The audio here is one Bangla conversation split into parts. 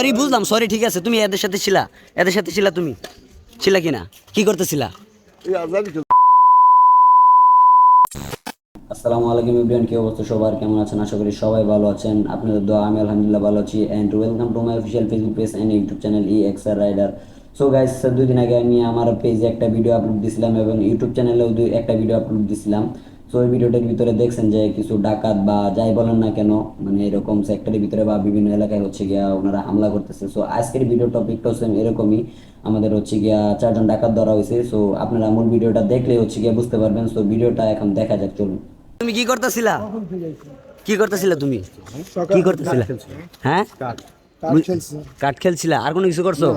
সরি বুঝলাম, সরি ঠিক আছে। তুমি এদের সাথে ছিলা তুমি ছিলা কিনা, কি করতেছিলা? আসসালামু আলাইকুম এভরিওয়ান, কি অবস্থা সবার, কেমন আছেন? আশা করি সবাই ভালো আছেন। আপনাদের দোয়া আমি আলহামদুলিল্লাহ ভালো আছি। And welcome to my official Facebook page and YouTube channel EXR rider. So guys, 2 দিন আগে আমি আমার পেজে একটা ভিডিও আপলোড দিছিলাম এবং ইউটিউব চ্যানেলেও একটা ভিডিও আপলোড দিছিলাম। সো ওই ভিডিওটার ভিতরে দেখছেন যে কিছু ডাকাত বা যাই বলেন না কেন, মানে এরকম সেক্টরের ভিতরে বা বিভিন্ন এলাকায় হচ্ছে গিয়া ওনারা হামলা করতেছে। সো আজকের ভিডিও টপিকটা হচ্ছে এরকমই, আমাদের হচ্ছে গিয়া 4জন ডাকাত ধরা হয়েছে। সো আপনারা মূল ভিডিওটা দেখলে হচ্ছে গিয়া বুঝতে পারবেন। সো ভিডিওটা এখন দেখা যাক, চলুন। তুমি কি করতেছিলা? তুমি কি করতেছিলা? হ্যাঁ, কাঠ খেলছিলা? আর কোনো কিছু করছো?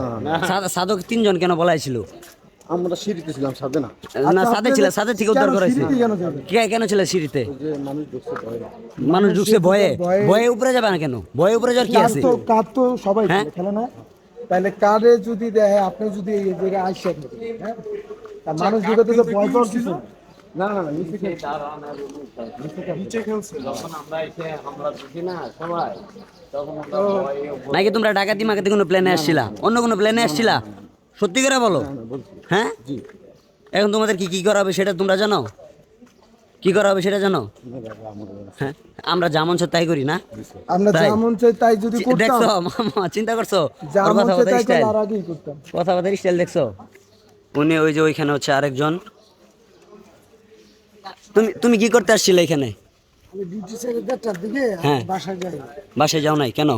সাধক 3জন কেন বলাইছিল? আমরা সিঁড়িতে ছিলাম, সাথে না। না, সাথে ছিল, সাথে থেকে উদ্ধার করাইছে। কেন ছিল সিঁড়িতে? মানুষ ঢুকছে ভয়ে। ভয়ে উপরে যাবে না কেন? ভয়ে উপরে যাওয়ার কি আছে? কার তো সবাই খেলে না, তাহলে কারে যদি দেয়, আপনি যদি এই জায়গায় আইসা থাকেন, হ্যাঁ, মানুষ ঢুকে তো ভয় পাওয়ার কিছু না। না, নিচে খেলছে যখন আমরা এসে হামলা দেখি না সবাই, তখন নাকি তোমরা ডাকাতি মাকাতি কোনো প্ল্যানে আসছিলা? অন্য কোনো প্ল্যানে আসছিলা? সত্যি করে বলো। হ্যাঁ, এখন তোমাদের কি কি করা হবে সেটা তোমরা জানো? কি করা হবে সেটা জানো? হ্যাঁ, আমরা যেমন চাই তাই করি না? আমরা যেমন চাই তাই যদি করতাম। দেখছো মামা, চিন্তা করছো? কথাবার্তার স্টাইল দেখছো? উনি ওই যে ওইখানে হচ্ছে আরেকজন। তুমি কি করতে আসছিলে এখানে? আমি ডিউটি ছেড়ে 1:30টার দিকে বাসায় যাই। বাসায় যাও নাই কেন?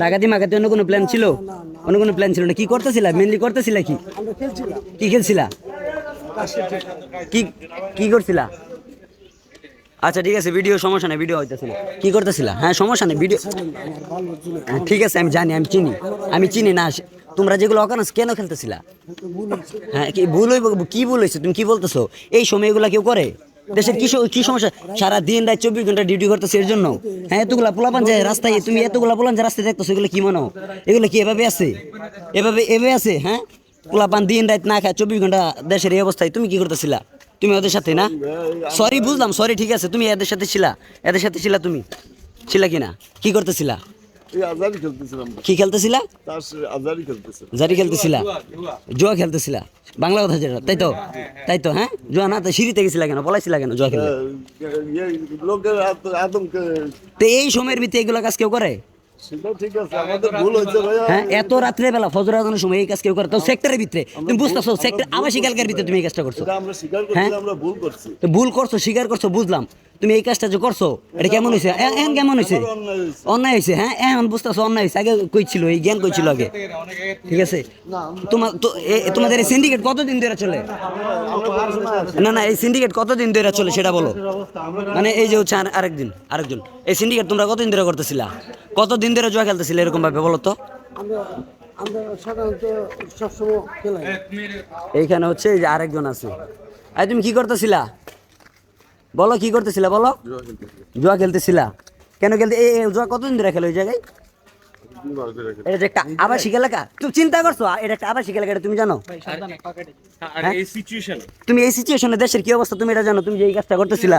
ডাকাতি মাকাতি অন্য কোনো প্ল্যান ছিল? অন্য কোনো প্ল্যান ছিল না? কি করতেছিলা? মেনলি করতেছিলা কি? আমরা খেলছিলাম। কি খেলছিলা? কি কি করছিলা? আচ্ছা ঠিক আছে, ভিডিও সমস্যা নেই, ভিডিও হইতেছিল। কি করতেছিলা? হ্যাঁ সমস্যা নেই, ভিডিও ঠিক আছে, আমি জানি, আমি চিনি না। তোমরা যেগুলো অকারণ কেন খেলতেছিলা? হ্যাঁ, কি ভুল হইব? কি ভুল হয়েছে? তুমি কি বলতেছো? এই সময় এগুলা কেউ করে? দেশের কি সমস্যা? সারা দিন রাত 24 ঘন্টা ডিউটি করতেছে এর জন্য? হ্যাঁ, এতগুলা পোলাপান যায় রাস্তায়, তুমি এতগুলা পোলাপান যে রাস্তায় দেখতেছো, এগুলো কি মনে হয়? এগুলো কি এভাবে আছে? এভাবে আছে? হ্যাঁ, পোলাপান দিন রাত না খায় 24 ঘন্টা দেশের এই অবস্থায়, তুমি কি করতেছিলা? তুমি ওদের সাথে না? সরি বুঝলাম, সরি ঠিক আছে। তুমি এদের সাথে ছিলা তুমি ছিলা কিনা, কি করতেছিলা? কি খেলতেছিলা? জারি খেলতেছিলা? জুয়া খেলতেছিলা? বাংলা কথা যেটা, তাই তো হ্যাঁ, জুয়া না তো সিঁড়িতে গেছিলা কেন? বলাইছিলা কেন জুয়া খেলতে? তো এই সময়ের ভিতরে এগুলো কাজ কেউ করে? হ্যাঁ, এত রাত্রে বেলা ফজর আজানের সময় এই কাজ কেউ করে? তো সেক্টরের ভিতরে তুমি বুঝতেছো, সেক্টর আবাসিক এলাকার ভিতরে তুমি এই কাজটা করছো। হ্যাঁ, তো ভুল করছো, স্বীকার করছো, বুঝলাম। তুমি এই কাজটা যে করছো, এটা কেমন হয়েছে? এখন কেমন হয়েছে? অন্যায় হয়েছে। হ্যাঁ, এখন বুঝতেছো অন্যায় হয়েছে। আগে কই ছিল এই জ্ঞান, কই ছিল আগে? ঠিক আছে, তোমাদের এই সিন্ডিকেট কতদিন ধরে চলে? না, এই সিন্ডিকেট কতদিন ধরে চলে সেটা বলো। মানে এই যে হচ্ছে আরেকজন এই সিন্ডিকেট তোমরা কতদিন ধরে করতেছিলা? কতদিন ধরে জুয়া খেলতেছিলে এরকম ভাবে, বলো তো? আমরা সাধারণত সবসময় খেলাই। এইখানে হচ্ছে এই যে আরেকজন আছে। আর তুমি কি করতেছিলা? বলো, কি করতেছিলা বলো? জুয়া খেলতেছিলা? কেন খেলতে? এই জুয়া কতদিন ধরে খেলো ওই জায়গায়? এটা যে একটা আবাসিক এলাকা, তুমি চিন্তা করছো? এটা একটা আবাসিক এলাকা, এটা তুমি জানো? তুমি এই সিচুয়েশনে দেশের কি অবস্থা তুমি এটা জানো? তুমি যে এই কাজটা করতেছিলা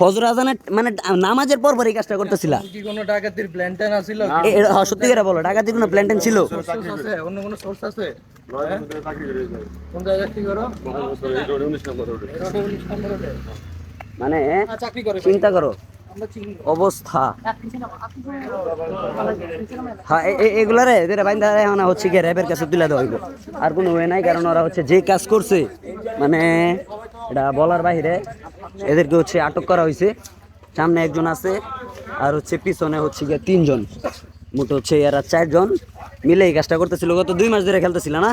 ফজর আজানের মানে নামাজের পর এই কাজটা করতেছিলা? কি কোনো ডাকাতির প্ল্যান ট্যান আছিল? সত্যি করে বলো, ডাকাতির কোনো প্ল্যান ট্যান ছিল? অন্য কোনো সোর্স আছে? কোন জায়গা কি করো? মানে চাকরি করে চিন্তা করো অবস্থা। হ্যাঁ, এগুলারে যেটা বাইন্দা এখন হচ্ছে কি র্যাবের কাছে তুলে দেওয়া হইব। আর কোনো ওয়ে নাই, কারণ ওরা হচ্ছে যে কাজ করছে, মানে এটা বলার বাহিরে। এদেরকে হচ্ছে আটক করা হয়েছে। সামনে একজন আছে, আর হচ্ছে পিছনে হচ্ছে গিয়ে 3জন, মোট হচ্ছে এরা 4জন মিলে এই কাজটা করতেছিল। গত 2 মাস ধরে খেলতেছিল না?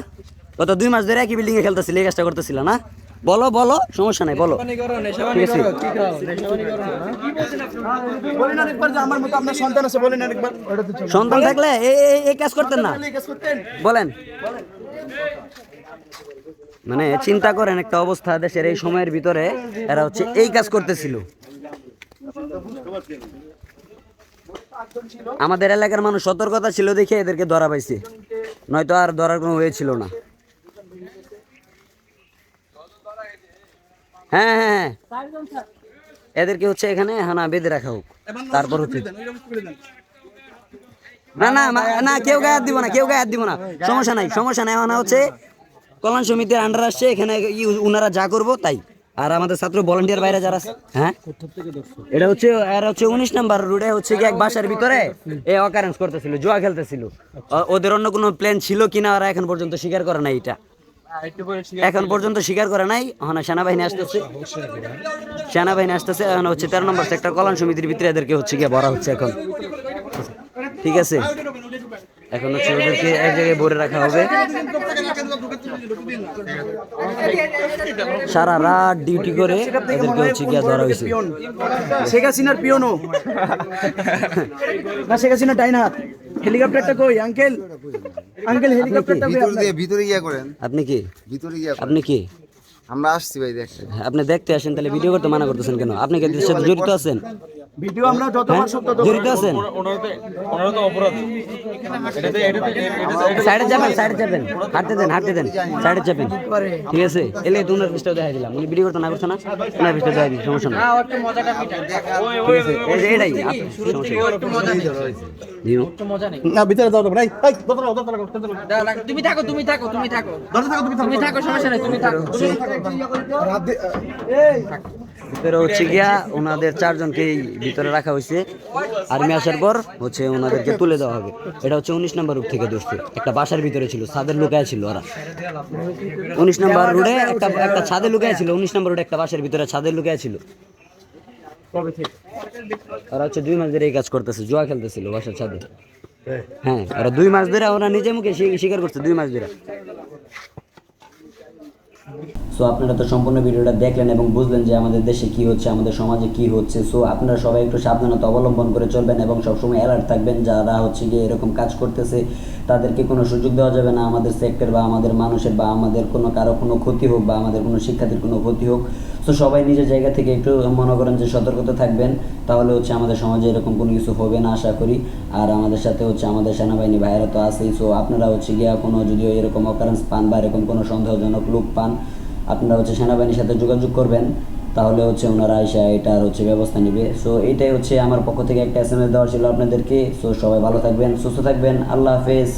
গত 2 মাস ধরে একই বিল্ডিং এ খেলতেছিল, এই কাজটা করতেছিল না? বলো, সমস্যা নাই, বলো। ঠিক আছে, সন্তান থাকলে এই কাজ করতেন না? বলেন। মানে চিন্তা করেন একটা অবস্থা দেশের এই সময়ের ভিতরে এরা হচ্ছে এই কাজ করতেছিল। আমাদের এলাকার মানুষ সতর্কতা ছিল দেখে এদেরকে ধরা পাইছে, নয়তো আর ধরার কোনো ওয়ে ছিল না। হ্যাঁ, এদেরকে হচ্ছে এখানে হানা বেঁধে রাখা হোক, তারপর হচ্ছে না না না কেউ গায়ে হাত দিব না, কেউ গায়ে হাত দিব না, সমস্যা নাই সমস্যা নাই। হানা হচ্ছে কল্যাণ সমিতির আন্ডার আসছে, এখানে উনারা যা করবো তাই। আর আমাদের ছাত্র ভলান্টিয়ার বাইরে যারা আছে, হ্যাঁ এটা হচ্ছে এরা হচ্ছে 19 নাম্বার রোডে হচ্ছে কি এক বাসার ভিতরে এই অকারেন্স করতেছিল, জুয়া খেলতেছিল। ওদের অন্য কোনো প্ল্যান ছিল কিনা ওরা এখন পর্যন্ত স্বীকার করে নাই, এটা এখন পর্যন্ত স্বীকার করে নাই। এখন সেনাবাহিনী আসতেছে, সেনাবাহিনী আসতেছে, এখন হচ্ছে 13 নম্বর সেক্টর কল্যাণ সমিতির ভিতরে এদেরকে হচ্ছে গিয়ে ভরা হচ্ছে এখন, ঠিক আছে। এখন হচ্ছে ওদেরকে এক জায়গায় ভরে রাখা হবে, সারা রাত ডিউটি করে এদেরকে হচ্ছে গিয়ে ধরা হয়েছে। শেখ হাসিনার পিয়নো না, শেখ হাসিনা ডাইনার। হেলিকপ্টারটা কই আঙ্কেল? আঙ্কেল হেলিকপ্টারটা কই? ভিতরে গিয়া করেন। আপনি কি ভিতরে গিয়া করেন। আপনি কি আমরা আসছি ভাই দেখতে। আপনি দেখতে আসেন, তাহলে ভিডিও করতে মানা করতেছেন কেন? আপনি কি এদের সাথে জড়িত আছেন? ভিডিও আমরা যতবার সত্য জড়িত আছেন? সাইডে যাবেন, সাইডে যাবেন, হাঁটতে দেন, সাইডে যাবেন, ঠিক আছে। এলে তো উনার পৃষ্ঠাও দেখা দিলাম, উনি ভিডিও করতে না করছে না, উনার পৃষ্ঠা দেখা দিই, সমস্যা না, ঠিক আছে। এই যে এটাই সমস্যা দিও না, ভিতরে দাও ভাই। তুমি থাকো সমস্যা নেই, তুমি থাকো। ভিতরে হচ্ছে গিয়া ওনাদের 4 জনকে ভিতরে রাখা হয়েছে। আর্মি আসার পর হচ্ছে ওনাদেরকে তুলে দেওয়া হবে। এটা হচ্ছে 19 নম্বর রোড থেকে ধরছে, একটা বাসার ভিতরে ছিল, ছাদের লুকায় ছিল ওরা। 19 নম্বর রোডে একটা ছাদে লুকায় ছিল, 19 নম্বর রোডে একটা বাসার ভিতরে ছাদে লুকায় ছিল। ওরা হচ্ছে 2 মাস ধরে এই কাজ করতেছে, জুয়া খেলতেছিল বাসার ছাদে। হ্যাঁ, ওরা 2 মাস ধরে, ওরা নিজে মুখে স্বীকার করছে 2 মাস ধরে। সো আপনারা তো সম্পূর্ণ ভিডিওটা দেখলেন এবং বুঝলেন যে আমাদের দেশে কি হচ্ছে, আমাদের সমাজে কি হচ্ছে। সো আপনারা সবাই একটু সাবধানতা অবলম্বন করে চলবেন এবং সবসময় অ্যালার্ট থাকবেন। যারা হচ্ছে গিয়ে এরকম কাজ করতেছে তাদেরকে কোনো সুযোগ দেওয়া যাবে না, আমাদের সেক্টর বা আমাদের মানুষের বা আমাদের কারো কোনো ক্ষতি হোক বা আমাদের কোনো শিক্ষার্থীর কোনো ক্ষতি হোক। সো সবাই নিজের জায়গা থেকে একটু মনে করেন যে সতর্কতা থাকবেন, তাহলে হচ্ছে আমাদের সমাজে এরকম কোনো কিছু হবে না আশা করি। আর আমাদের সাথে হচ্ছে আমাদের সেনাবাহিনী ভাইয়েরা তো আছেই। সো আপনারা হচ্ছে গিয়ে কোনো যদিও এরকম অকারেন্স পান বা এরকম কোনো সন্দেহজনক লোক পান, আপনারা হচ্ছে সেনাবাহিনীর সাথে যোগাযোগ করবেন, তাহলে হচ্ছে ওনারা এসে এটার হচ্ছে ব্যবস্থা নেবে। সো এইটাই হচ্ছে আমার পক্ষ থেকে একটা SMS দেওয়ার ছিল আপনাদেরকে। সো সবাই ভালো থাকবেন, সুস্থ থাকবেন, আল্লাহ হাফেজ।